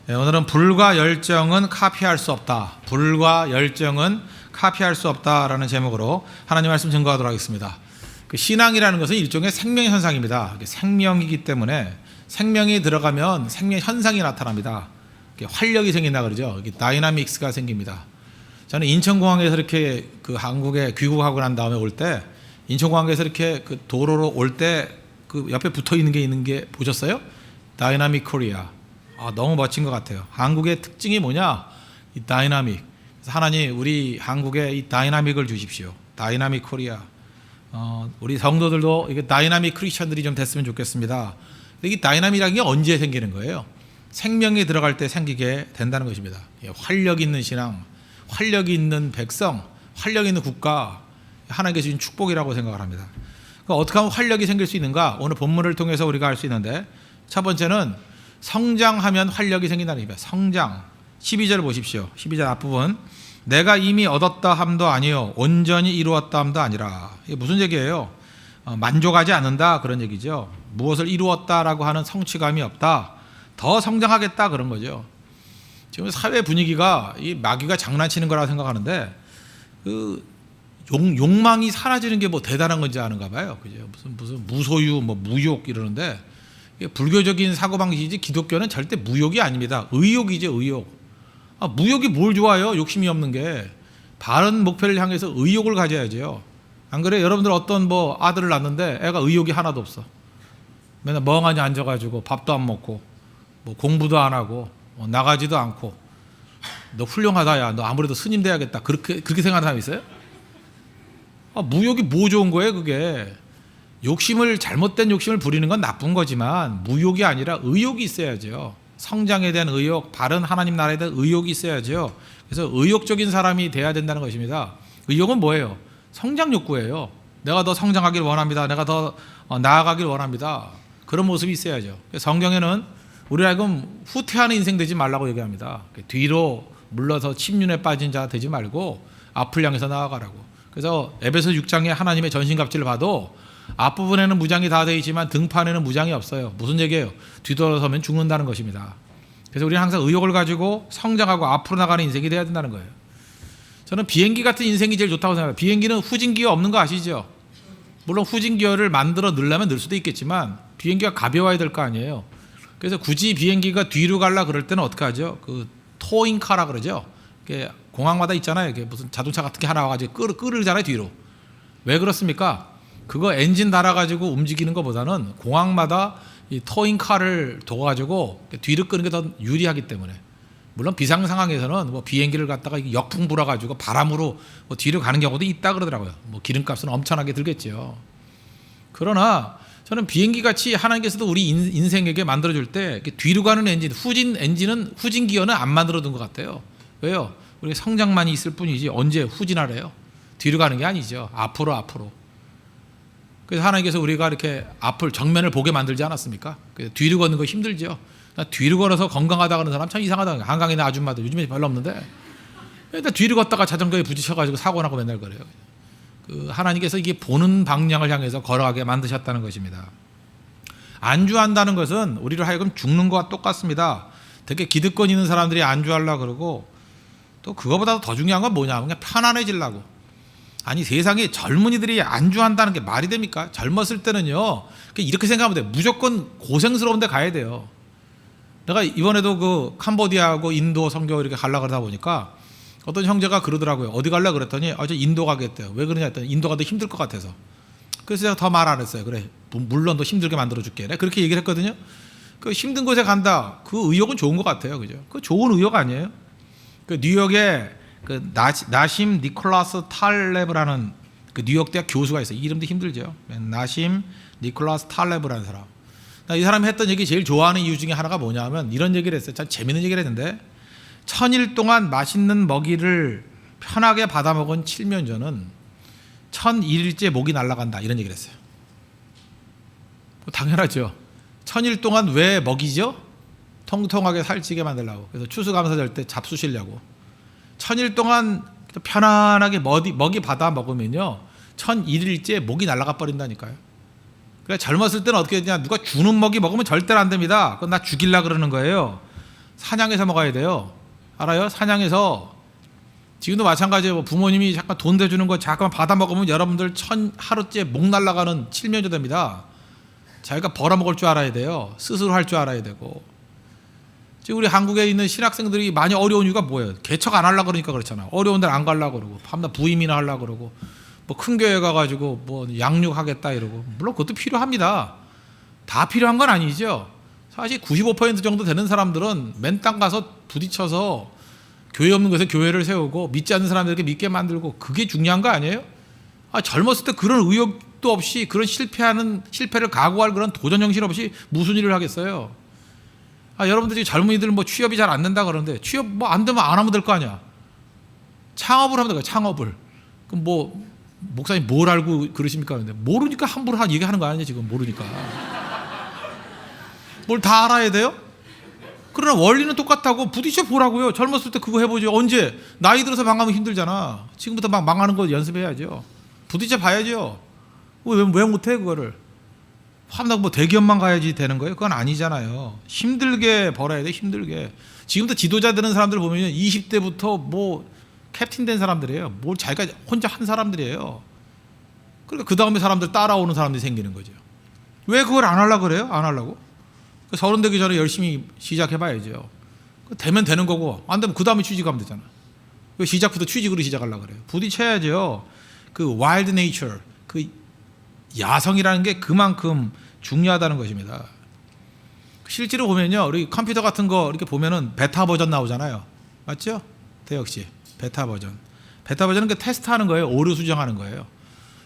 네, 오늘은 불과 열정은 카피할 수 없다. 불과 열정은 카피할 수 없다라는 제목으로 하나님 말씀 증거하도록 하겠습니다. 그 신앙이라는 것은 일종의 생명 현상입니다. 생명이기 때문에 생명이 들어가면 생명 현상이 나타납니다. 활력이 생긴다 그러죠. 다이나믹스가 생깁니다. 저는 인천공항에서 이렇게 그 한국에 귀국하고 난 다음에 올 때 인천공항에서 이렇게 그 도로로 올 때 그 옆에 붙어 있는 게 보셨어요? 다이나믹 코리아. 너무 멋진 것 같아요. 한국의 특징이 뭐냐? 이 다이나믹. 그래서 하나님 우리 한국에 이 다이나믹을 주십시오. 다이나믹 코리아. 우리 성도들도 이게 다이나믹 크리스천들이 좀 됐으면 좋겠습니다. 이 다이나믹이라는 게 언제 생기는 거예요? 생명이 들어갈 때 생기게 된다는 것입니다. 활력 있는 신앙, 활력이 있는 백성, 활력 있는 국가, 하나님께 주신 축복이라고 생각을 합니다. 어떻게 하면 활력이 생길 수 있는가? 오늘 본문을 통해서 우리가 알 수 있는데, 첫 번째는 성장하면 활력이 생긴다는 얘기입니다. 성장. 12절 보십시오. 12절 앞부분. 내가 이미 얻었다 함도 아니요 온전히 이루었다 함도 아니라. 이게 무슨 얘기예요? 만족하지 않는다 그런 얘기죠. 무엇을 이루었다라고 하는 성취감이 없다. 더 성장하겠다 그런 거죠. 지금 사회 분위기가 이 마귀가 장난치는 거라고 생각하는데 그 욕망이 사라지는 게 뭐 대단한 건지 아는가 봐요. 그죠? 무슨 무소유, 무욕 이러는데 이게 불교적인 사고방식이지 기독교는 절대 무욕이 아닙니다. 의욕이죠, 의욕. 무욕이 뭘 좋아요? 욕심이 없는 게. 바른 목표를 향해서 의욕을 가져야죠. 안 그래요? 여러분들 어떤 아들을 낳는데 애가 의욕이 하나도 없어. 맨날 멍하니 앉아가지고 밥도 안 먹고 공부도 안 하고 나가지도 않고 너 훌륭하다 야 너 아무래도 스님 돼야겠다 그렇게 생각하는 사람이 있어요? 무욕이 뭐 좋은 거예요 그게. 잘못된 욕심을 부리는 건 나쁜 거지만 무욕이 아니라 의욕이 있어야죠. 성장에 대한 의욕, 바른 하나님 나라에 대한 의욕이 있어야죠. 그래서 의욕적인 사람이 돼야 된다는 것입니다. 의욕은 뭐예요? 성장 욕구예요. 내가 더 성장하길 원합니다. 내가 더 나아가길 원합니다. 그런 모습이 있어야죠. 성경에는 우리가 지금 후퇴하는 인생 되지 말라고 얘기합니다. 뒤로 물러서 침륜에 빠진 자 되지 말고 앞을 향해서 나아가라고. 그래서 에베소 6장에 하나님의 전신갑주를 봐도 앞부분에는 무장이 다 되어 있지만 등판에는 무장이 없어요. 무슨 얘기예요? 뒤돌아서면 죽는다는 것입니다. 그래서 우리는 항상 의욕을 가지고 성장하고 앞으로 나가는 인생이 돼야 된다는 거예요. 저는 비행기 같은 인생이 제일 좋다고 생각해요. 비행기는 후진기어 없는 거 아시죠? 물론 후진기어를 만들어 넣으려면 넣을 수도 있겠지만 비행기가 가벼워야 될 거 아니에요. 그래서 굳이 비행기가 뒤로 가려 그럴 때는 어떻게 하죠? 그 토잉카라 그러죠. 공항마다 있잖아요. 무슨 자동차 같은 게 하나 와가지고 끌잖아요 뒤로. 왜 그렇습니까? 그거 엔진 달아가지고 움직이는 것보다는 공항마다 이 토잉카를 둬가지고 뒤로 끄는 게 더 유리하기 때문에. 물론 비상 상황에서는 비행기를 갖다가 역풍 불어가지고 바람으로 뒤로 가는 경우도 있다 그러더라고요. 기름값은 엄청나게 들겠죠. 그러나 저는 비행기 같이 하나님께서도 우리 인생에게 만들어줄 때 뒤로 가는 엔진, 후진 기어는 안 만들어둔 것 같아요. 왜요? 우리 성장만이 있을 뿐이지 언제 후진하래요? 뒤로 가는 게 아니죠. 앞으로. 그래서 하나님께서 우리가 이렇게 정면을 보게 만들지 않았습니까? 그래서 뒤로 걷는 거 힘들죠. 뒤로 걸어서 건강하다 그러는 사람 참 이상하다. 한강에 있는 아줌마들 요즘에 별로 없는데 일단 뒤로 걷다가 자전거에 부딪혀가지고 사고 나고 맨날 그래요. 하나님께서 이게 보는 방향을 향해서 걸어가게 만드셨다는 것입니다. 안주한다는 것은 우리를 하여금 죽는 것과 똑같습니다. 되게 기득권 있는 사람들이 안주하려고 그러고 또 그거보다 더 중요한 건 뭐냐? 그냥 편안해지려고. 아니 세상에 젊은이들이 안주한다는 게 말이 됩니까? 젊었을 때는요 이렇게 생각하면 돼요. 무조건 고생스러운 데 가야 돼요. 내가 이번에도 그 캄보디아하고 인도 선교 이렇게 가려고 그러다 보니까 어떤 형제가 그러더라고요. 어디 가려고 그랬더니 저 인도 가겠대요. 왜 그러냐 했더니 인도가 더 힘들 것 같아서. 그래서 제가 더 말 안 했어요. 그래 물론 더 힘들게 만들어줄게. 내가 그렇게 얘기를 했거든요. 그 힘든 곳에 간다. 그 의욕은 좋은 것 같아요. 그죠? 그 좋은 의욕 아니에요? 그 뉴욕에 그 나심 니콜라스 탈레브라는 그 뉴욕 대학 교수가 있어요. 이름도 힘들죠. 나심 니콜라스 탈레브라는 사람. 이 사람이 했던 얘기 제일 좋아하는 이유 중에 하나가 뭐냐면 이런 얘기를 했어요. 참 재밌는 얘기를 했는데 1000일 동안 맛있는 먹이를 편하게 받아 먹은 칠면조는 1001일째 목이 날아간다 이런 얘기를 했어요. 당연하죠. 1000일 동안 왜 먹이죠? 통통하게 살찌게 만들려고. 그래서 추수감사절 때 잡수시려고. 1000일 동안 편안하게 먹이 받아 먹으면요 1001일째 목이 날아가 버린다니까요. 그러니까 젊었을 때는 어떻게 되냐, 누가 주는 먹이 먹으면 절대로 안 됩니다. 그건 나 죽일라 그러는 거예요. 사냥해서 먹어야 돼요. 알아요? 사냥해서. 지금도 마찬가지예요. 뭐 부모님이 잠깐 돈 대주는 거 잠깐 받아 먹으면 여러분들 하루째 목 날아가는 칠면조 됩니다. 자기가 벌어먹을 줄 알아야 돼요. 스스로 할 줄 알아야 되고. 지금 우리 한국에 있는 신학생들이 많이 어려운 이유가 뭐예요? 개척 안 하려고 그러니까 그렇잖아. 어려운 데를 안 가려고 그러고 밤낮 부임이나 하려고 그러고 뭐 큰 교회 가가지고 뭐 양육하겠다 이러고. 물론 그것도 필요합니다. 다 필요한 건 아니죠. 사실 95% 정도 되는 사람들은 맨 땅 가서 부딪혀서 교회 없는 곳에 교회를 세우고 믿지 않는 사람들에게 믿게 만들고 그게 중요한 거 아니에요? 젊었을 때 그런 의욕도 없이 그런 실패를 각오할 그런 도전 정신 없이 무슨 일을 하겠어요? 여러분들이 젊은이들 뭐 취업이 잘 안 된다 그러는데 취업 뭐 안 되면 안 하면 될 거 아니야? 창업을 하면 될 거야. 창업을. 그럼 뭐 목사님 뭘 알고 그러십니까? 근데 모르니까 함부로 얘기하는 거 아니냐 지금 모르니까. 뭘 다 알아야 돼요? 그러나 원리는 똑같다고 부딪혀 보라고요. 젊었을 때 그거 해보죠. 언제? 나이 들어서 망하면 힘들잖아. 지금부터 막 망하는 거 연습해야죠. 부딪혀 봐야죠. 왜 못해 그거를? 화나고 뭐 대기업만 가야지 되는 거예요? 그건 아니잖아요. 힘들게 벌어야 돼. 힘들게. 지금도 지도자 되는 사람들 보면 20대부터 뭐 캡틴 된 사람들이에요. 뭘 자기가 혼자 한 사람들이에요. 그러니까 그 다음에 사람들 따라오는 사람들이 생기는 거죠. 왜 그걸 안 하려고 그래요? 안 하려고? 서른 되기 전에 열심히 시작해봐야죠. 되면 되는 거고 안 되면 그 다음에 취직하면 되잖아. 왜 시작부터 취직으로 시작하려고 그래요? 부딪혀야죠. 그 wild nature, 그 야성이라는 게 그만큼 중요하다는 것입니다. 실제로 보면요, 우리 컴퓨터 같은 거 이렇게 보면은 베타 버전 나오잖아요. 맞죠? 대혁 씨, 베타 버전. 베타 버전은 그 테스트하는 거예요. 오류 수정하는 거예요.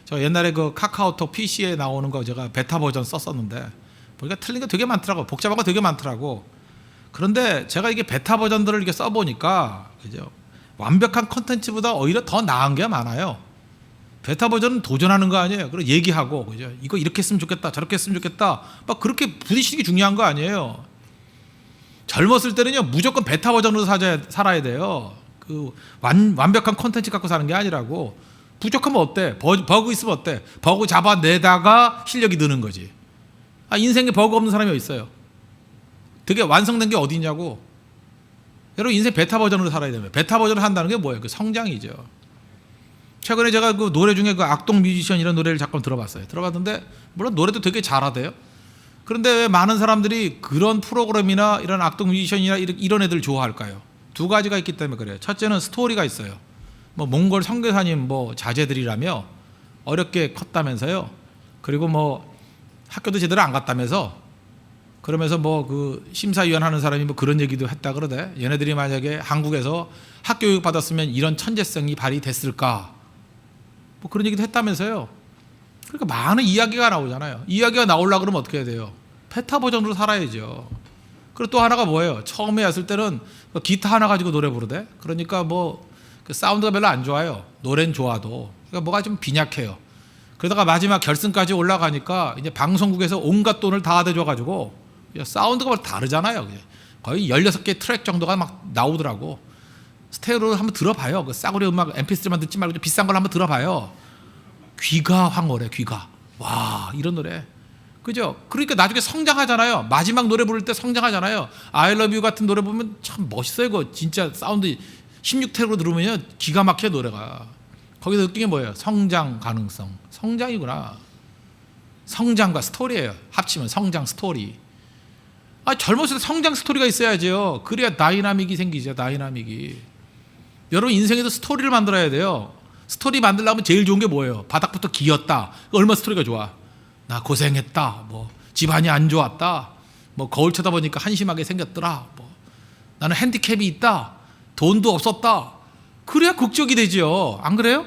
저 옛날에 그 카카오톡 PC에 나오는 거 제가 베타 버전 썼었는데 보니까 틀린 거 되게 많더라고. 복잡한 거 되게 많더라고. 그런데 제가 이게 베타 버전들을 이렇게 써보니까 그죠? 완벽한 컨텐츠보다 오히려 더 나은 게 많아요. 베타 버전은 도전하는 거 아니에요. 그리고 얘기하고 그죠? 이거 이렇게 했으면 좋겠다, 저렇게 했으면 좋겠다. 막 그렇게 부딪히는 게 중요한 거 아니에요. 젊었을 때는요 무조건 베타 버전으로 살아야 돼요. 그 완벽한 컨텐츠 갖고 사는 게 아니라고. 부족하면 어때? 버그 있으면 어때? 버그 잡아내다가 실력이 느는 거지. 인생에 버그 없는 사람이 어디 있어요? 되게 완성된 게 어디 있냐고. 여러분 인생 베타 버전으로 살아야 됩니다. 베타 버전을 한다는 게 뭐예요? 그 성장이죠. 최근에 제가 그 노래 중에 그 악동 뮤지션 이런 노래를 잠깐 들어봤어요. 들어봤는데 물론 노래도 되게 잘하대요. 그런데 왜 많은 사람들이 그런 프로그램이나 이런 악동 뮤지션이나 이런 애들 좋아할까요? 두 가지가 있기 때문에 그래요. 첫째는 스토리가 있어요. 뭐 몽골 선교사님 뭐 자제들이라며 어렵게 컸다면서요. 그리고 뭐 학교도 제대로 안 갔다면서 그러면서 뭐 그 심사위원 하는 사람이 뭐 그런 얘기도 했다 그러대. 얘네들이 만약에 한국에서 학교육 받았으면 이런 천재성이 발휘됐을까? 뭐 그런 얘기도 했다면서요. 그러니까 많은 이야기가 나오잖아요. 이야기가 나오려고 그러면 어떻게 해야 돼요? 베타 버전으로 살아야죠. 그리고 또 하나가 뭐예요? 처음에 왔을 때는 기타 하나 가지고 노래 부르대. 그러니까 뭐 그 사운드가 별로 안 좋아요. 노래는 좋아도. 그러니까 뭐가 좀 빈약해요. 그러다가 마지막 결승까지 올라가니까 이제 방송국에서 온갖 돈을 다 대줘가지고 사운드가 다르잖아요. 거의 16개 트랙 정도가 막 나오더라고. 스테레오를 한번 들어봐요. 그 싸구려 음악 MP3만 듣지 말고 좀 비싼 걸 한번 들어봐요. 귀가 황홀해. 귀가. 와 이런 노래. 그죠? 그러니까 나중에 성장하잖아요. 마지막 노래 부를 때 성장하잖아요. I love you 같은 노래 보면 참 멋있어요. 그거 진짜 사운드 16트랙으로 들으면 기가 막혀 노래가. 거기서 느낀 게 뭐예요? 성장 가능성. 성장이구나. 성장과 스토리예요. 합치면 성장 스토리. 젊었을 때 성장 스토리가 있어야죠. 그래야 다이나믹이 생기죠. 다이나믹이. 여러분 인생에도 스토리를 만들어야 돼요. 스토리 만들려면 제일 좋은 게 뭐예요? 바닥부터 기었다. 얼마 스토리가 좋아. 나 고생했다. 뭐 집안이 안 좋았다. 뭐 거울 쳐다보니까 한심하게 생겼더라. 뭐 나는 핸디캡이 있다. 돈도 없었다. 그래야 극적이 되죠. 안 그래요?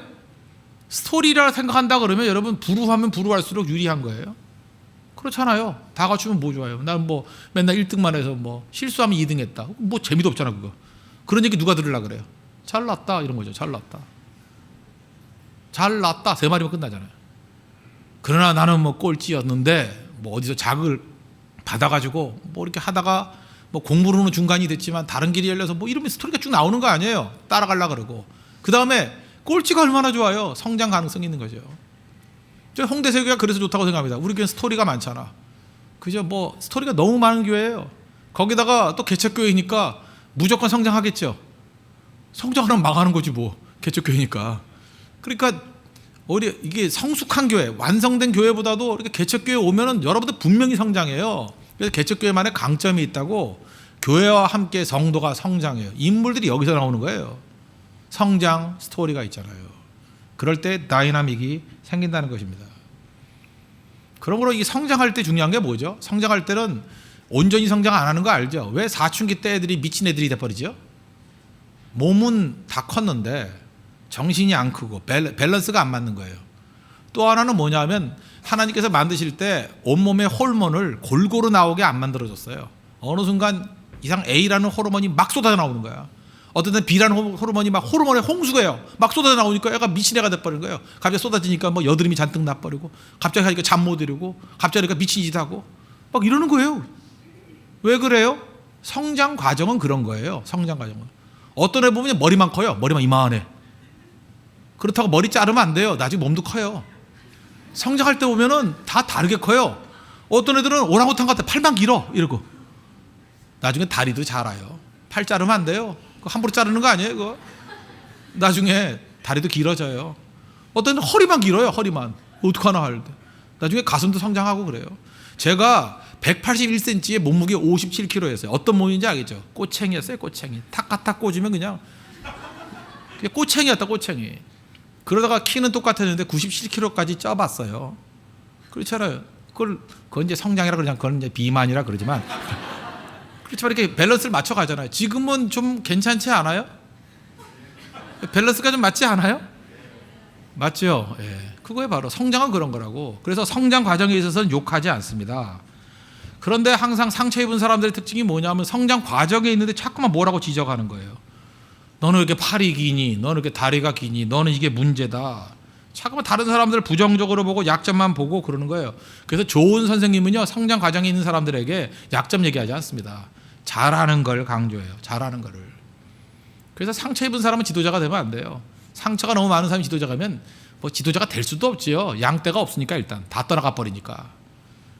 스토리라 생각한다 그러면 여러분 부루하면 부루할수록 유리한 거예요. 그렇잖아요. 다 갖추면 뭐 좋아요. 난 뭐 맨날 1등만 해서 뭐 실수하면 2등 했다. 뭐 재미도 없잖아 그거. 그런 얘기 누가 들으려고 그래요? 잘났다 이런 거죠. 잘났다. 잘났다 세 마리면 끝나잖아요. 그러나 나는 뭐 꼴찌였는데 뭐 어디서 자극을 받아가지고 뭐 이렇게 하다가 뭐 공부로는 중간이 됐지만 다른 길이 열려서 뭐 이러면 스토리가 쭉 나오는 거 아니에요. 따라가려고 그러고. 그 다음에 꼴찌가 얼마나 좋아요. 성장 가능성이 있는 거죠. 저 홍대세교가 그래서 좋다고 생각합니다. 우리 교회는 스토리가 많잖아. 그죠? 뭐 스토리가 너무 많은 교회예요. 거기다가 또 개척교회니까 무조건 성장하겠죠. 성장하면 망하는 거지 뭐, 개척교회니까. 그러니까 우리 이게 성숙한 교회, 완성된 교회보다도 이렇게 개척교회 오면은 여러분들 분명히 성장해요. 그래서 개척교회만의 강점이 있다고. 교회와 함께 성도가 성장해요. 인물들이 여기서 나오는 거예요. 성장 스토리가 있잖아요. 그럴 때 다이나믹이 생긴다는 것입니다. 그러므로 이 성장할 때 중요한 게 뭐죠? 성장할 때는 온전히 성장 안 하는 거 알죠? 왜 사춘기 때 애들이 미친 애들이 돼버리죠? 몸은 다 컸는데 정신이 안 크고 밸런스가 안 맞는 거예요. 또 하나는 뭐냐면 하나님께서 만드실 때 온몸의 호르몬을 골고루 나오게 안 만들어줬어요. 어느 순간 이상 A라는 호르몬이 막 쏟아져 나오는 거야. 어떤 때는 B라는 호르몬이 막 호르몬의 홍수예요. 막 쏟아져 나오니까 애가 미친 애가 돼버린 거예요. 갑자기 쏟아지니까 뭐 여드름이 잔뜩 나버리고, 갑자기 하니까 잠 못 이루고, 갑자기 하니까 미친 짓 하고 막 이러는 거예요. 왜 그래요? 성장 과정은 그런 거예요. 성장 과정은. 어떤 애 보면 머리만 커요. 머리만 이만해. 그렇다고 머리 자르면 안 돼요. 나중에 몸도 커요. 성장할 때 보면은 다 다르게 커요. 어떤 애들은 오랑우탄 같아. 팔만 길어. 이러고. 나중에 다리도 자라요. 팔 자르면 안 돼요. 그거 함부로 자르는 거 아니에요, 그거? 나중에 다리도 길어져요. 어떤 애는 허리만 길어요, 허리만. 어떡하나 할 때. 나중에 가슴도 성장하고 그래요. 제가 181cm에 몸무게 57kg였어요. 어떤 몸인지 알겠죠? 꼬챙이였어요, 꼬챙이. 탁탁탁 꽂으면 그냥 꼬챙이였다, 꼬챙이. 그러다가 키는 똑같았는데 97kg까지 쪄봤어요. 그렇잖아요. 그건 이제 성장이라 그러지 않고 그건 이제 비만이라 그러지만 그렇지만 이렇게 밸런스를 맞춰 가잖아요. 지금은 좀 괜찮지 않아요? 밸런스가 좀 맞지 않아요? 맞죠? 예. 그거에 바로 성장은 그런 거라고. 그래서 성장 과정에 있어서는 욕하지 않습니다. 그런데 항상 상처 입은 사람들의 특징이 뭐냐면 성장 과정에 있는데 자꾸만 뭐라고 지적하는 거예요. 너는 왜 이렇게 팔이 기니? 너는 왜 이렇게 다리가 기니? 너는 이게 문제다. 자꾸만 다른 사람들을 부정적으로 보고 약점만 보고 그러는 거예요. 그래서 좋은 선생님은요, 성장 과정에 있는 사람들에게 약점 얘기하지 않습니다. 잘하는 걸 강조해요. 잘하는 거를. 그래서 상처 입은 사람은 지도자가 되면 안 돼요. 상처가 너무 많은 사람이 지도자가 면 뭐 지도자가 될 수도 없지요. 양떼가 없으니까 일단 다 떠나가 버리니까.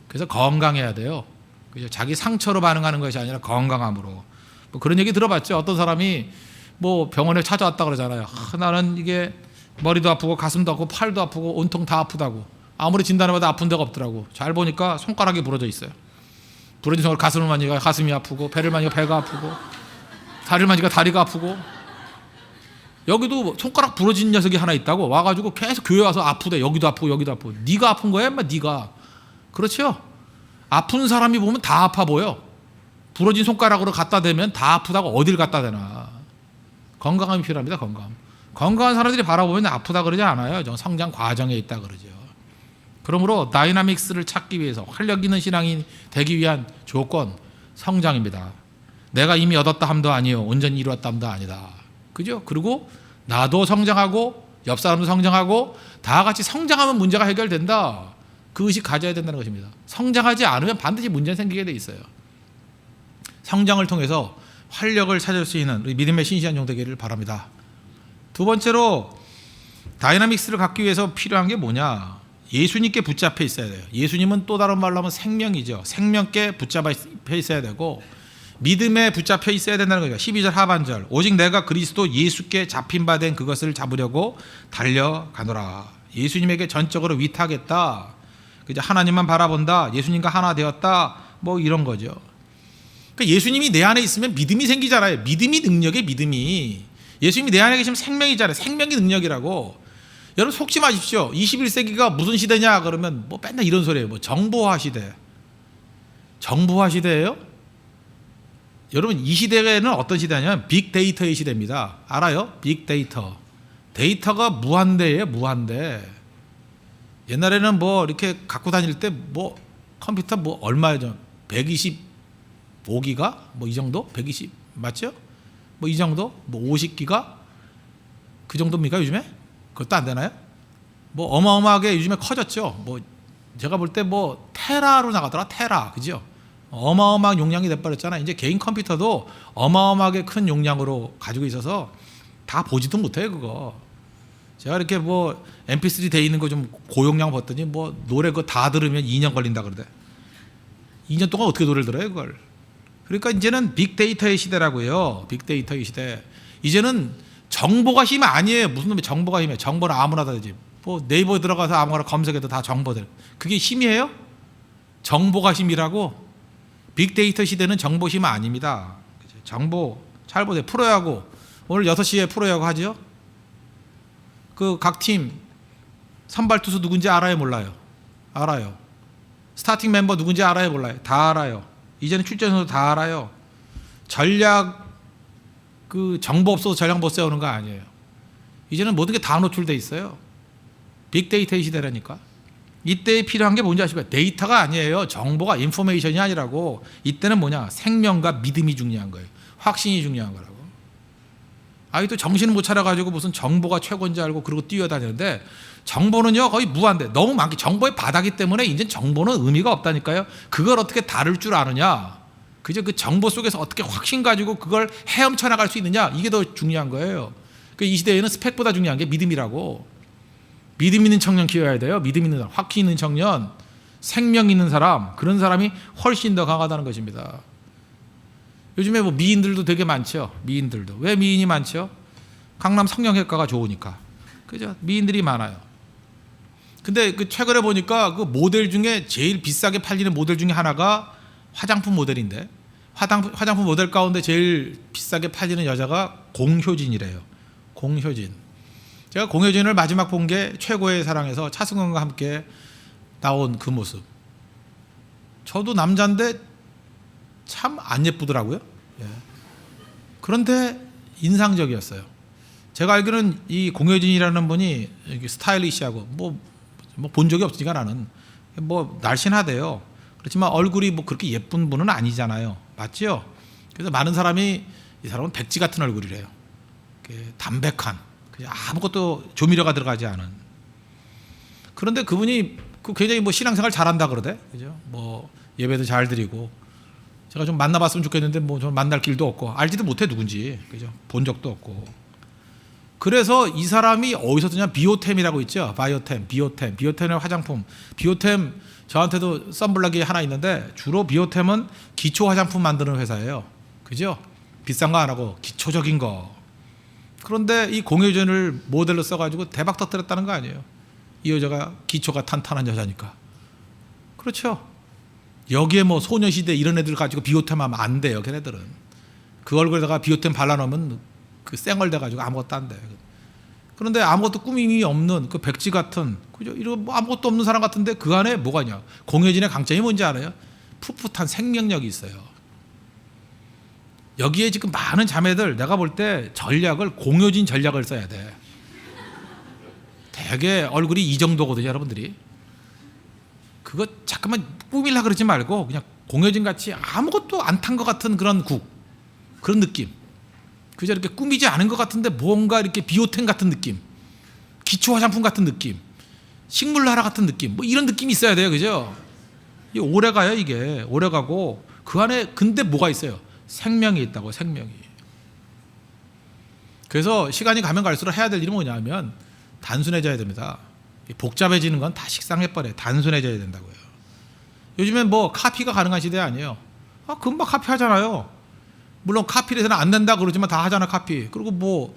그래서 건강해야 돼요. 그죠? 자기 상처로 반응하는 것이 아니라 건강함으로. 뭐 그런 얘기 들어봤죠. 어떤 사람이 뭐 병원에 찾아왔다 그러잖아요. 나는 이게 머리도 아프고 가슴도 아프고 팔도 아프고 온통 다 아프다고. 아무리 진단해봐도 아픈 데가 없더라고. 잘 보니까 손가락이 부러져 있어요. 부러진 손가락 가슴을 만지니까 가슴이 아프고, 배를 만지니까 배가 아프고, 다리를 만지니까 다리가 아프고. 여기도 손가락 부러진 녀석이 하나 있다고 와가지고 계속 교회 와서 아프대. 여기도 아프고 여기도 아프고. 네가 아픈 거야 인마, 네가. 그렇죠? 아픈 사람이 보면 다 아파 보여. 부러진 손가락으로 갖다 대면 다 아프다고 어딜 갖다 대나. 건강함이 필요합니다. 건강한 사람들이 바라보면 아프다 그러지 않아요. 성장 과정에 있다 그러죠. 그러므로 다이나믹스를 찾기 위해서 활력 있는 신앙이 되기 위한 조건, 성장입니다. 내가 이미 얻었다 함도 아니요, 온전히 이루었다 함도 아니다. 그죠? 그리고 나도 성장하고 옆 사람도 성장하고 다 같이 성장하면 문제가 해결된다. 그 의식 가져야 된다는 것입니다. 성장하지 않으면 반드시 문제는 생기게 돼 있어요. 성장을 통해서 활력을 찾을 수 있는 우리 믿음의 신실한 종 되기를 바랍니다. 두 번째로 다이나믹스를 갖기 위해서 필요한 게 뭐냐? 예수님께 붙잡혀 있어야 돼요. 예수님은 또 다른 말로 하면 생명이죠. 생명께 붙잡혀 있어야 되고 믿음에 붙잡혀 있어야 된다는 거죠. 12절 하반절. 오직 내가 그리스도 예수께 잡힌 바 된 그것을 잡으려고 달려가노라. 예수님에게 전적으로 위탁했다. 하나님만 바라본다. 예수님과 하나 되었다. 뭐 이런 거죠. 그러니까 예수님이 내 안에 있으면 믿음이 생기잖아요. 믿음이 능력의 믿음이. 예수님이 내 안에 계시면 생명이잖아요. 생명이 능력이라고. 여러분 속지 마십시오. 21세기가 무슨 시대냐 그러면 뭐 맨날 이런 소리예요. 뭐 정보화 시대. 정보화 시대예요? 여러분 이 시대에는 어떤 시대냐면 빅데이터의 시대입니다. 알아요? 빅데이터. 데이터가 무한대예요. 무한대. 옛날에는 뭐 이렇게 갖고 다닐 때 뭐 컴퓨터 뭐 얼마죠? 125기가? 뭐 이 정도? 120 맞죠? 뭐 이 정도? 뭐 50기가? 그 정도입니까 요즘에? 그것도 안 되나요? 뭐 어마어마하게 요즘에 커졌죠. 뭐 제가 볼 때 뭐 테라로 나가더라. 테라. 그죠? 어마어마한 용량이 돼버렸잖아요. 이제 개인 컴퓨터도 어마어마하게 큰 용량으로 가지고 있어서 다 보지도 못해요 그거. 제가 이렇게 뭐 mp3 돼 있는 거 좀 고용량 봤더니 뭐 노래 그거 다 들으면 2년 걸린다 그러대. 2년 동안 어떻게 노래를 들어요 그걸. 그러니까 이제는 빅데이터의 시대라고요. 빅데이터의 시대. 이제는 정보가 힘 아니에요. 무슨 놈의 정보가 힘이에요. 정보는 아무나 다 되지. 뭐 네이버에 들어가서 아무거나 검색해도 다 정보들. 그게 힘이에요? 정보가 힘이라고? 빅데이터 시대는 정보 힘 아닙니다. 정보 잘 보세요. 프로야구 오늘 6시에 프로야구 하죠? 그 각 팀 선발 투수 누군지 알아요, 몰라요? 알아요. 스타팅 멤버 누군지 알아요, 몰라요? 다 알아요. 이제는 출전 선수 다 알아요. 전략 그 정보 없어서 전략 못 세우는 거 아니에요. 이제는 모든 게 다 노출돼 있어요. 빅데이터의 시대라니까. 이때 필요한 게 뭔지 아십니까? 데이터가 아니에요. 정보가 인포메이션이 아니라고. 이때는 뭐냐? 생명과 믿음이 중요한 거예요. 확신이 중요한 거라고. 아직도 정신을 못 차려가지고 무슨 정보가 최고인지 알고 그러고 뛰어다니는데 정보는요 거의 무한대. 너무 많기 정보의 바다기 때문에 이제 정보는 의미가 없다니까요. 그걸 어떻게 다룰 줄 아느냐. 그저 그 정보 속에서 어떻게 확신 가지고 그걸 헤엄쳐 나갈 수 있느냐. 이게 더 중요한 거예요. 이 시대에는 스펙보다 중요한 게 믿음이라고. 믿음 있는 청년 키워야 돼요. 믿음 있는 사람, 확신 있는 청년, 생명 있는 사람, 그런 사람이 훨씬 더 강하다는 것입니다. 요즘에 뭐 미인들도 되게 많죠. 미인들도. 왜 미인이 많죠? 강남 성형외과가 좋으니까. 그죠? 미인들이 많아요. 근데 그 최근에 보니까 그 모델 중에 제일 비싸게 팔리는 모델 중에 하나가 화장품 모델인데 화장품 모델 가운데 제일 비싸게 팔리는 여자가 공효진이래요. 공효진. 제가 공효진을 마지막 본 게 최고의 사랑에서 차승원과 함께 나온 그 모습. 저도 남자인데 참 안 예쁘더라고요. 예. 그런데 인상적이었어요. 제가 알기로는 이 공효진이라는 분이 스타일리시하고 뭐 본 적이 없으니까 나는 뭐 날씬하대요. 그렇지만 얼굴이 뭐 그렇게 예쁜 분은 아니잖아요. 맞죠? 그래서 많은 사람이 이 사람은 백지 같은 얼굴이래요. 담백한, 그냥 아무것도 조미료가 들어가지 않은. 그런데 그분이 굉장히 뭐 신앙생활 잘한다 그러대. 그죠? 뭐 예배도 잘 드리고. 제가 좀 만나봤으면 좋겠는데 뭐 좀 만날 길도 없고 알지도 못해 누군지. 그죠? 본 적도 없고. 그래서 이 사람이 어디서 뜨냐? 비오템이라고 있죠. 바이오템, 비오템의 화장품. 비오템 저한테도 썬블럭이 하나 있는데 주로 비오템은 기초 화장품 만드는 회사예요. 그죠? 비싼 거 안 하고 기초적인 거. 그런데 이 공효진을 모델로 써가지고 대박 터뜨렸다는 거 아니에요. 이 여자가 기초가 탄탄한 여자니까. 그렇죠. 여기에 뭐 소녀시대 이런 애들 가지고 비오템 하면 안 돼요. 걔네들은. 그 얼굴에다가 비오템 발라놓으면 그 쌩얼 돼가지고 아무것도 안 돼. 그런데 아무것도 꾸밈이 없는 그 백지 같은, 그죠? 이런 뭐 아무것도 없는 사람 같은데 그 안에 뭐가 있냐? 공효진의 강점이 뭔지 알아요? 풋풋한 생명력이 있어요. 여기에 지금 많은 자매들 내가 볼 때 전략을 공효진 전략을 써야 돼. 되게 얼굴이 이 정도거든요, 여러분들이. 그거 잠깐만 꾸밀라 그러지 말고 그냥 공효진 같이 아무것도 안 탄 것 같은 그런 그런 느낌. 그저 이렇게 꾸미지 않은 것 같은데 뭔가 이렇게 비오템 같은 느낌, 기초 화장품 같은 느낌, 식물 나라 같은 느낌, 뭐 이런 느낌이 있어야 돼요, 그죠? 이게 오래 가요, 이게 오래 가고 그 안에 근데 뭐가 있어요? 생명이 있다고, 생명이. 그래서 시간이 가면 갈수록 해야 될 일이 뭐냐면 단순해져야 됩니다. 복잡해지는 건 다 식상해버려요. 단순해져야 된다고요. 요즘엔 뭐 카피가 가능한 시대 아니에요. 금방 카피하잖아요. 물론 카피를 해서는 안 된다 그러지만 다 하잖아, 카피. 그리고 뭐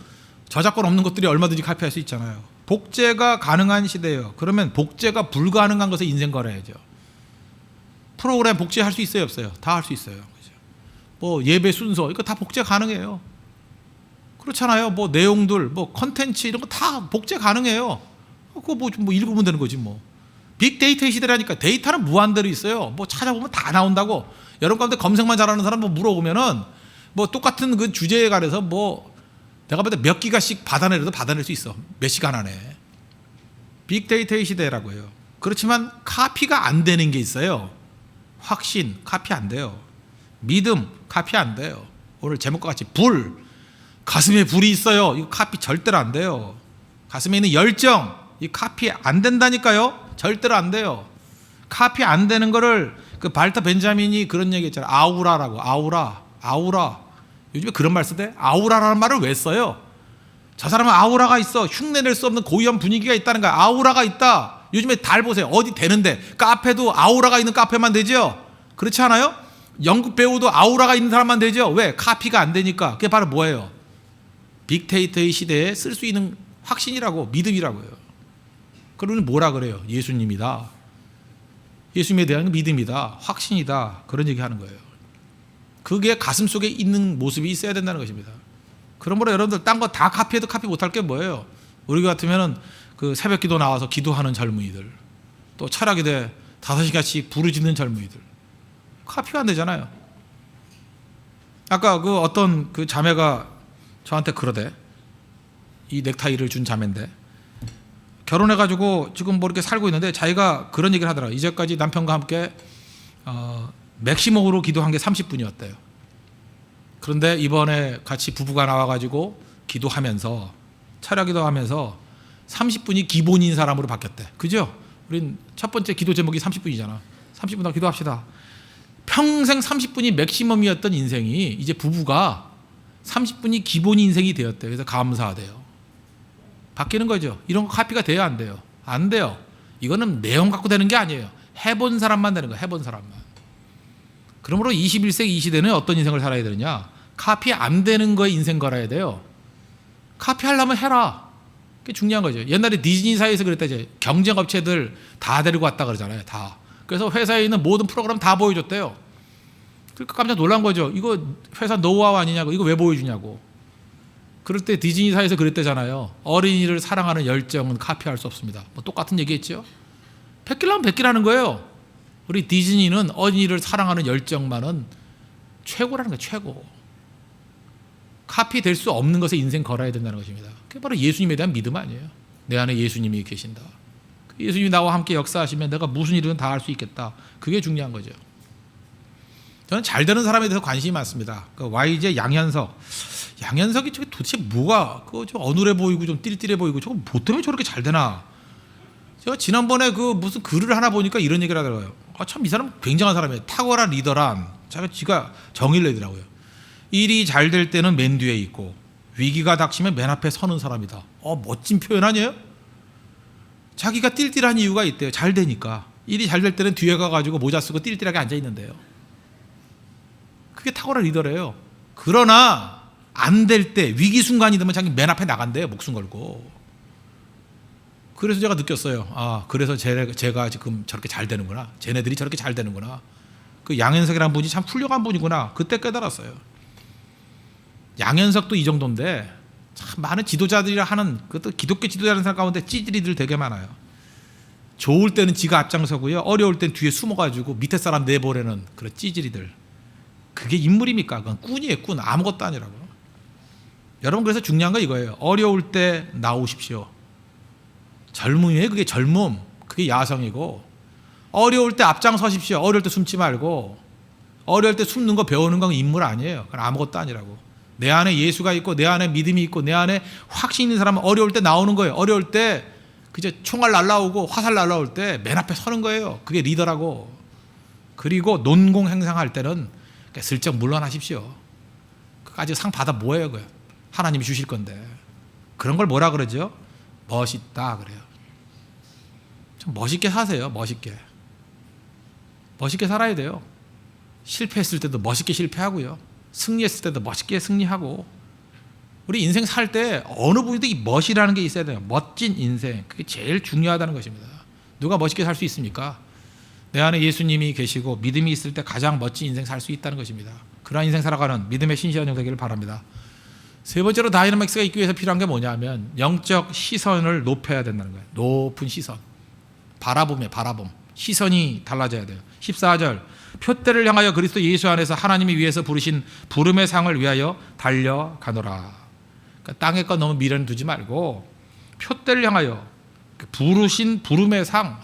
저작권 없는 것들이 얼마든지 카피할 수 있잖아요. 복제가 가능한 시대예요. 그러면 복제가 불가능한 것에 인생 걸어야죠. 프로그램 복제할 수 있어요, 없어요? 다 할 수 있어요. 그죠? 뭐 예배 순서 이거 다 복제 가능해요. 그렇잖아요. 뭐 내용들, 뭐 컨텐츠 이런 거 다 복제 가능해요. 그거 뭐 읽으면 되는 거지 뭐. 빅데이터의 시대라니까. 데이터는 무한대로 있어요. 뭐 찾아보면 다 나온다고. 여러분 가운데 검색만 잘하는 사람 뭐 물어보면은 뭐 똑같은 그 주제에 관해서 뭐 내가 볼 때 몇 기가씩 받아내려도 받아낼 수 있어. 몇 시간 안에. 빅데이터의 시대라고요. 그렇지만 카피가 안 되는 게 있어요. 확신 카피 안 돼요. 믿음 카피 안 돼요. 오늘 제목과 같이 불, 가슴에 불이 있어요. 이거 카피 절대로 안 돼요. 가슴에 있는 열정, 이 카피 안 된다니까요. 절대로 안 돼요. 카피 안 되는 거를 그 발터 벤자민이 그런 얘기 했잖아요. 아우라라고. 아우라. 요즘에 그런 말 쓰대? 아우라라는 말을 왜 써요? 저 사람은 아우라가 있어. 흉내낼 수 없는 고유한 분위기가 있다는 거야. 아우라가 있다. 요즘에 달 보세요. 어디 되는데 카페도 아우라가 있는 카페만 되죠? 그렇지 않아요? 연극 배우도 아우라가 있는 사람만 되죠. 왜? 카피가 안 되니까. 그게 바로 뭐예요? 빅데이터의 시대에 쓸 수 있는 확신이라고, 믿음이라고요. 그러면 뭐라 그래요? 예수님이다. 예수님에 대한 믿음이다. 확신이다. 그런 얘기 하는 거예요. 그게 가슴 속에 있는 모습이 있어야 된다는 것입니다. 그러므로 여러분들 딴 거 다 카피해도 카피 못할 게 뭐예요? 우리 같으면은 그 새벽 기도 나와서 기도하는 젊은이들, 또 철학기도에 5시간씩 부르짖는 젊은이들, 카피가 안 되잖아요. 아까 그 어떤 그 자매가 저한테 그러대. 이 넥타이를 준 자매인데 결혼해가지고 지금 뭐 이렇게 살고 있는데 자기가 그런 얘기를 하더라. 이제까지 남편과 함께 맥시멈으로 기도한 게 30분이었대요. 그런데 이번에 같이 부부가 나와가지고 기도하면서 철야기도 하면서 30분이 기본인 사람으로 바뀌었대. 그죠? 우린 첫 번째 기도 제목이 30분이잖아. 30분 더 기도합시다. 평생 30분이 맥시멈이었던 인생이 이제 부부가 30분이 기본 인생이 되었대요. 그래서 감사하대요. 바뀌는 거죠. 이런 거 카피가 돼야 안 돼요. 안 돼요. 이거는 내용 갖고 되는 게 아니에요. 해본 사람만 되는 거예요. 해본 사람만. 그러므로 21세기 이 시대는 어떤 인생을 살아야 되느냐? 카피 안 되는 거에 인생 걸어야 돼요. 카피하려면 해라. 그게 중요한 거죠. 옛날에 디즈니사에서 그랬다지. 경쟁업체들 다 데리고 왔다 그러잖아요. 다. 그래서 회사에 있는 모든 프로그램 다 보여줬대요. 그러니까 깜짝 놀란 거죠. 이거 회사 노하우 아니냐고. 이거 왜 보여주냐고. 그럴 때 디즈니사에서 그랬대잖아요. 어린이를 사랑하는 열정은 카피할 수 없습니다. 뭐 똑같은 얘기했죠. 베끼려면 베끼라는 거예요. 우리 디즈니는 어린이를 사랑하는 열정만은 최고라는 거예요. 최고. 카피될 수 없는 것에 인생 걸어야 된다는 것입니다. 그게 바로 예수님에 대한 믿음 아니에요. 내 안에 예수님이 계신다. 예수님이 나와 함께 역사하시면 내가 무슨 일이든 다 할 수 있겠다. 그게 중요한 거죠. 저는 잘 되는 사람에 대해서 관심이 많습니다. 그 YJ 양현석이 저게 도대체 뭐가 좀 어눌해 보이고 좀 띨띨해 보이고 저거 뭐 때문에 저렇게 잘 되나? 제가 지난번에 그 무슨 글을 하나 보니까 이런 얘기를 하더라고요. 참 이 사람 굉장한 사람이에요. 탁월한 리더란 지가 정의를 내더라고요. 일이 잘 될 때는 맨 뒤에 있고 위기가 닥치면 맨 앞에 서는 사람이다. 멋진 표현 아니에요? 자기가 띨띨한 이유가 있대요. 잘 되니까. 일이 잘 될 때는 뒤에 가가지고 모자 쓰고 띨띨하게 앉아 있는데요. 그게 탁월한 리더래요. 그러나 안 될 때 위기 순간이 되면 자기 맨 앞에 나간대요. 목숨 걸고. 그래서 제가 느꼈어요. 그래서 제가 지금 저렇게 잘 되는구나. 쟤네들이 저렇게 잘 되는구나. 그 양현석이라는 분이 참 훌륭한 분이구나. 그때 깨달았어요. 양현석도 이 정도인데 참 많은 지도자들이라 하는 그것도 기독교 지도자라는 사람 가운데 찌질이들 되게 많아요. 좋을 때는 지가 앞장서고요. 어려울 땐 뒤에 숨어가지고 밑에 사람 내보내는 그런 찌질이들. 그게 인물입니까? 그건 꾼이에요. 꾼. 아무것도 아니라고. 여러분 그래서 중요한 건 이거예요. 어려울 때 나오십시오. 젊음이에요. 그게 젊음. 그게 야성이고 어려울 때 앞장서십시오. 어려울 때 숨지 말고 어려울 때 숨는 거 배우는 건 인물 아니에요. 그건 아무것도 아니라고. 내 안에 예수가 있고 내 안에 믿음이 있고 내 안에 확신 있는 사람은 어려울 때 나오는 거예요. 어려울 때 그저 총알 날라오고 화살 날라올 때 맨 앞에 서는 거예요. 그게 리더라고. 그리고 논공 행상할 때는 슬쩍 물러나십시오. 그까지 상 받아 뭐예요? 그거 하나님이 주실 건데. 그런 걸 뭐라 그러죠? 멋있다 그래요. 좀 멋있게 사세요. 멋있게 살아야 돼요. 실패했을 때도 멋있게 실패하고요. 승리했을 때도 멋있게 승리하고. 우리 인생 살 때 어느 분이도 이 멋이라는 게 있어야 돼요. 멋진 인생. 그게 제일 중요하다는 것입니다. 누가 멋있게 살 수 있습니까? 내 안에 예수님이 계시고 믿음이 있을 때 가장 멋진 인생 살 수 있다는 것입니다. 그러한 인생 살아가는 믿음의 신시한 영 되기를 바랍니다. 세 번째로 다이너믹스가 있기 위해서 필요한 게 뭐냐면 영적 시선을 높여야 된다는 거예요. 높은 시선. 바라봄. 시선이 달라져야 돼요. 14절. 표대를 향하여 그리스도 예수 안에서 하나님이 위해서 부르신 부름의 상을 위하여 달려가노라. 그러니까 땅의 것 너무 미련 두지 말고 표대를 향하여 부르신 부름의 상,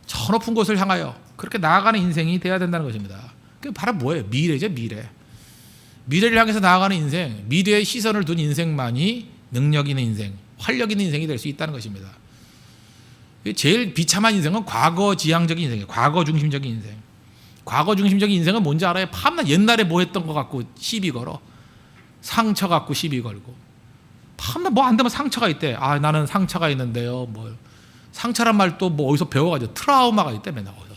저 높은 곳을 향하여 그렇게 나아가는 인생이 돼야 된다는 것입니다. 그게 바로 뭐예요? 미래죠. 미래를 향해서 나아가는 인생, 미래에 시선을 둔 인생만이 능력 있는 인생, 활력 있는 인생이 될 수 있다는 것입니다. 제일 비참한 인생은 과거 지향적인 인생이에요. 과거 중심적인 인생. 과거 중심적인 인생은 뭔지 알아요? 밤낮 옛날에 뭐 했던 거 갖고 시비 걸어. 상처 갖고 시비 걸고. 밤낮 뭐 안 되면 상처가 있대. 나는 상처가 있는데요. 뭐 상처란 말도 뭐 어디서 배워가지고 트라우마가 있대. 맨날 어디서.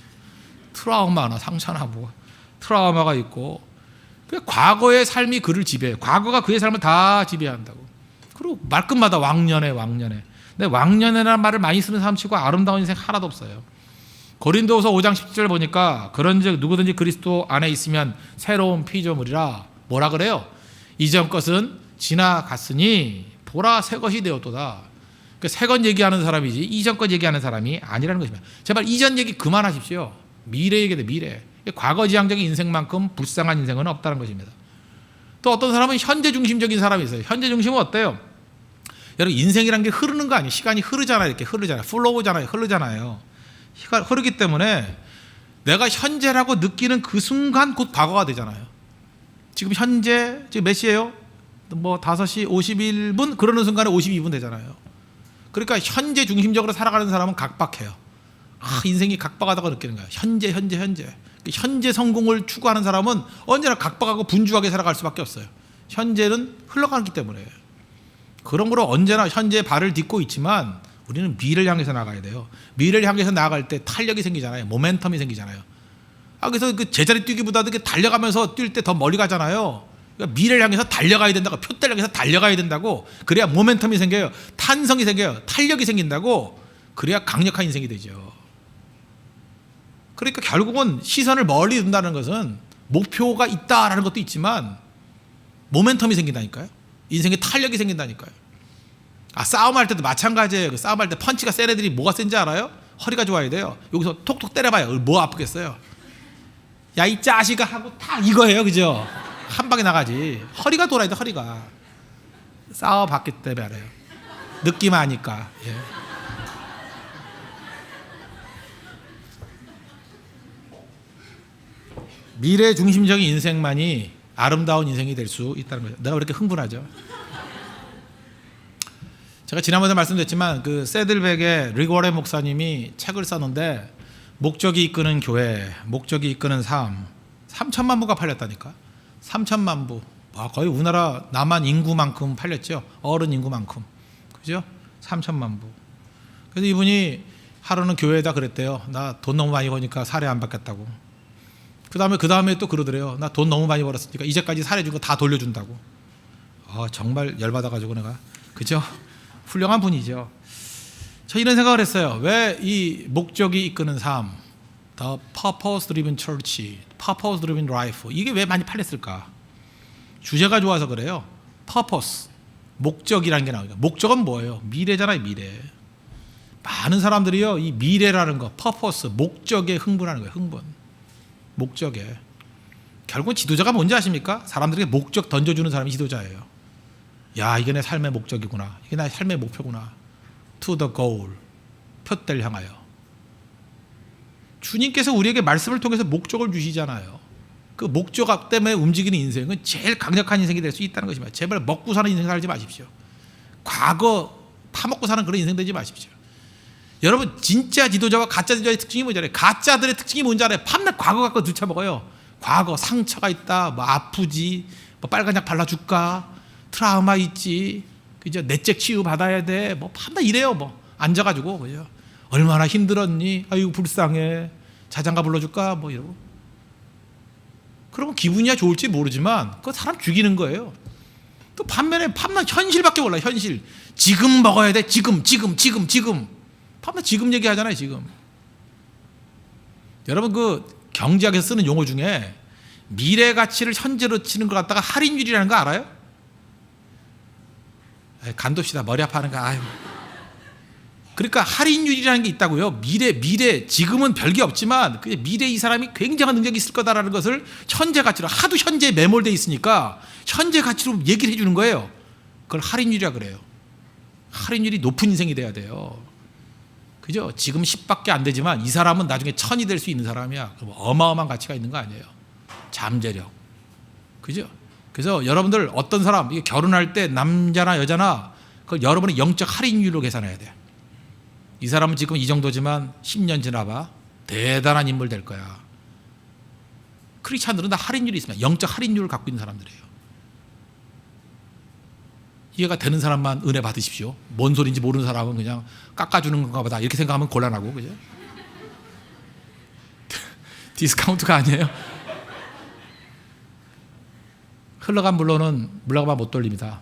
트라우마나 상처나 뭐. 트라우마가 있고, 과거의 삶이 그를 지배해요. 과거가 그의 삶을 다 지배한다고. 그리고 말끝마다 왕년에. 근데 왕년에라는 말을 많이 쓰는 사람 치고 아름다운 인생 하나도 없어요. 고린도후서 5장 17절 보니까 그런즉 누구든지 그리스도 안에 있으면 새로운 피조물이라. 뭐라 그래요? 이전 것은 지나갔으니 보라 새 것이 되었도다. 새 것 얘기하는 사람이지 이전 것 얘기하는 사람이 아니라는 것입니다. 제발 이전 얘기 그만하십시오. 미래 얘기돼, 미래. 과거지향적인 인생만큼 불쌍한 인생은 없다는 것입니다. 또 어떤 사람은 현재 중심적인 사람이 있어요. 현재 중심은 어때요? 여러분, 인생이란 게 흐르는 거 아니에요. 시간이 흐르잖아요. 이렇게 흐르잖아요. 플로우잖아요. 흐르잖아요. 흐르기 때문에 내가 현재라고 느끼는 그 순간 곧 과거가 되잖아요. 지금 현재 지금 몇 시예요? 뭐 5시 51분 그러는 순간에 52분 되잖아요. 그러니까 현재 중심적으로 살아가는 사람은 각박해요. 인생이 각박하다고 느끼는 거예요. 현재 성공을 추구하는 사람은 언제나 각박하고 분주하게 살아갈 수밖에 없어요. 현재는 흘러가기 때문에. 그런 거로 언제나 현재에 발을 딛고 있지만 우리는 미래를 향해서 나가야 돼요. 미래를 향해서 나아갈 때 탄력이 생기잖아요. 모멘텀이 생기잖아요. 그래서 그 제자리 뛰기보다도 달려가면서 뛸 때 더 멀리 가잖아요. 그러니까 미래를 향해서 달려가야 된다고, 표대를 향해서 달려가야 된다고. 그래야 모멘텀이 생겨요. 탄성이 생겨요. 탄력이 생긴다고. 그래야 강력한 인생이 되죠. 그러니까 결국은 시선을 멀리 둔다는 것은 목표가 있다라는 것도 있지만 모멘텀이 생긴다니까요. 인생에 탄력이 생긴다니까요. 싸움할 때도 마찬가지예요. 싸움할 때 펀치가 센 애들이 뭐가 센지 알아요? 허리가 좋아야 돼요. 여기서 톡톡 때려봐요. 뭐 아프겠어요? 야, 이 자식아 하고 딱 이거예요. 그죠? 한 방에 나가지. 허리가 돌아야 돼. 허리가. 싸워봤기 때문에 알아요. 느낌 아니까. 예. 미래 중심적인 인생만이 아름다운 인생이 될 수 있다는 거죠. 내가 왜 이렇게 흥분하죠? 제가 지난번에 말씀드렸지만 그 세들백의 리고레 목사님이 책을 썼는데 목적이 이끄는 교회, 목적이 이끄는 삶, 3천만 부가 팔렸다니까. 3천만 부. 거의 우리나라 남한 인구만큼 팔렸죠. 어른 인구만큼. 그죠? 3천만 부. 그래서 이분이 하루는 교회에다 그랬대요. 나 돈 너무 많이 버니까 사례 안 받겠다고. 그 다음에 또 그러더래요. 나 돈 너무 많이 벌었으니까 이제까지 사례 준 거 다 돌려준다고. 정말 열받아가지고 내가. 그죠? 훌륭한 분이죠. 저 이런 생각을 했어요. 왜 이 목적이 이끄는 삶, The Purpose Driven Church, Purpose Driven Life, 이게 왜 많이 팔렸을까? 주제가 좋아서 그래요. Purpose, 목적이라는 게 나오니까. 목적은 뭐예요? 미래잖아요, 미래. 많은 사람들이요, 이 미래라는 거, Purpose, 목적에 흥분하는 거예요, 흥분. 목적에. 결국은 지도자가 뭔지 아십니까? 사람들에게 목적 던져주는 사람이 지도자예요. 야, 이게 내 삶의 목적이구나. 이게 나의 삶의 목표구나. To the goal. 표대를 향하여. 주님께서 우리에게 말씀을 통해서 목적을 주시잖아요. 그 목적 때문에 움직이는 인생은 제일 강력한 인생이 될 수 있다는 것입니다. 제발 먹고 사는 인생 살지 마십시오. 과거 파먹고 사는 그런 인생 되지 마십시오. 여러분, 진짜 지도자와 가짜 지도자의 특징이 뭔지 알아요? 가짜들의 특징이 뭔지 알아요? 밤낮 과거 갖고 들쳐먹어요. 과거 상처가 있다, 뭐 아프지, 뭐 빨간 약 발라줄까, 트라우마 있지, 그죠? 내적 치유 받아야 돼, 뭐 밤낮 이래요. 뭐 앉아가지고, 그죠? 얼마나 힘들었니? 아이고 불쌍해. 자장가 불러줄까? 뭐 이러고. 그러면 기분이야 좋을지 모르지만 그거 사람 죽이는 거예요. 또 반면에 밤낮 현실밖에 몰라. 현실. 지금 먹어야 돼. 지금. 밤낮 지금 얘기하잖아요. 지금. 여러분, 그 경제학에서 쓰는 용어 중에 미래 가치를 현재로 치는 것 갖다가 할인율이라는 거 알아요? 간둡시다. 머리 아파하는 거. 아유. 그러니까 할인율이라는 게 있다고요. 미래 지금은 별게 없지만 미래 이 사람이 굉장한 능력이 있을 거다라는 것을 현재 가치로, 하도 현재에 매몰돼 있으니까 현재 가치로 얘기를 해주는 거예요. 그걸 할인율이라 그래요. 할인율이 높은 인생이 돼야 돼요. 그죠? 지금 10밖에 안 되지만 이 사람은 나중에 1000이 될 수 있는 사람이야. 그럼 어마어마한 가치가 있는 거 아니에요. 잠재력. 그죠? 그래서 여러분들 어떤 사람, 이게 결혼할 때 남자나 여자나 그걸 여러분의 영적 할인율로 계산해야 돼요. 이 사람은 지금 이 정도지만 10년 지나봐 대단한 인물 될 거야. 크리스찬들은 다 할인율이 있습니다. 영적 할인율을 갖고 있는 사람들이에요. 이해가 되는 사람만 은혜 받으십시오. 뭔 소리인지 모르는 사람은 그냥 깎아주는 건가 보다 이렇게 생각하면 곤란하고. 그죠? 디스카운트가 아니에요. 흘러간 물로는 물러가면 못 돌립니다.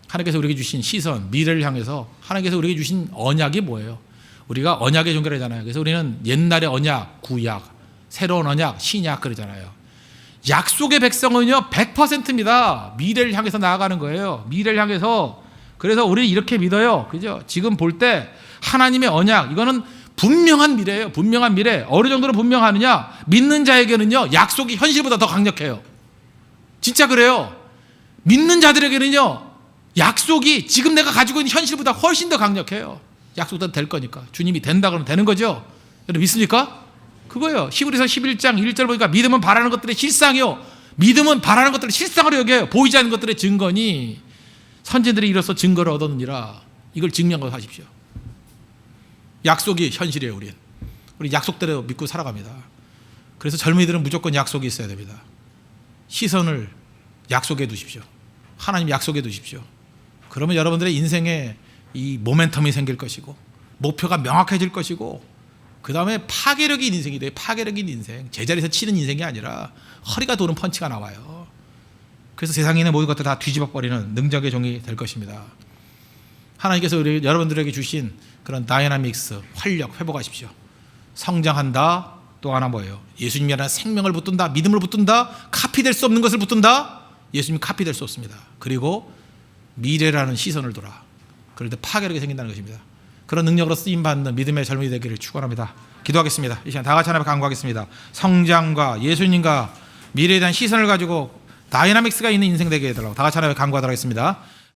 하나님께서 우리에게 주신 시선, 미래를 향해서 하나님께서 우리에게 주신 언약이 뭐예요? 우리가 언약의 종교라잖아요. 그래서 우리는 옛날의 언약, 구약, 새로운 언약, 신약 그러잖아요. 약속의 백성은요 100%입니다. 미래를 향해서 나아가는 거예요. 미래를 향해서. 그래서 우리는 이렇게 믿어요. 그죠? 지금 볼 때 하나님의 언약, 이거는 분명한 미래예요. 분명한 미래. 어느 정도로 분명하느냐? 믿는 자에게는요 약속이 현실보다 더 강력해요. 진짜 그래요. 믿는 자들에게는요 약속이 지금 내가 가지고 있는 현실보다 훨씬 더 강력해요. 약속도 될 거니까. 주님이 된다 그러면 되는 거죠. 여러분 믿습니까? 그거예요. 히브리서 11장 1절 보니까 믿음은 바라는 것들의 실상이요. 믿음은 바라는 것들을 실상으로 여겨요. 보이지 않는 것들의 증거니 선진들이 이로써 증거를 얻었느니라. 이걸 증명하고 하십시오. 약속이 현실이에요. 우리 약속대로 믿고 살아갑니다. 그래서 젊은이들은 무조건 약속이 있어야 됩니다. 시선을 약속에 두십시오. 하나님 약속에 두십시오. 그러면 여러분들의 인생에 이 모멘텀이 생길 것이고 목표가 명확해질 것이고 그 다음에 파괴력인 인생이 돼요. 파괴력인 인생. 제자리에서 치는 인생이 아니라 허리가 도는 펀치가 나와요. 그래서 세상에 있는 모든 것들 다 뒤집어버리는 능력의 종이 될 것입니다. 하나님께서 여러분들에게 주신 그런 다이나믹스, 활력 회복하십시오. 성장한다. 또 하나 뭐예요? 예수님이라는 생명을 붙든다. 믿음을 붙든다. 카피될 수 없는 것을 붙든다. 예수님 카피될 수 없습니다. 그리고 미래라는 시선을 둬라. 그럴 때 파괴력이 생긴다는 것입니다. 그런 능력으로 쓰임받는 믿음의 젊은이 되기를 축원합니다. 기도하겠습니다. 이 시간 다 같이 하나님 간구하겠습니다. 성장과 예수님과 미래에 대한 시선을 가지고 다이나믹스가 있는 인생 되게 해달라고 다 같이 하나님 간구하도록 하겠습니다.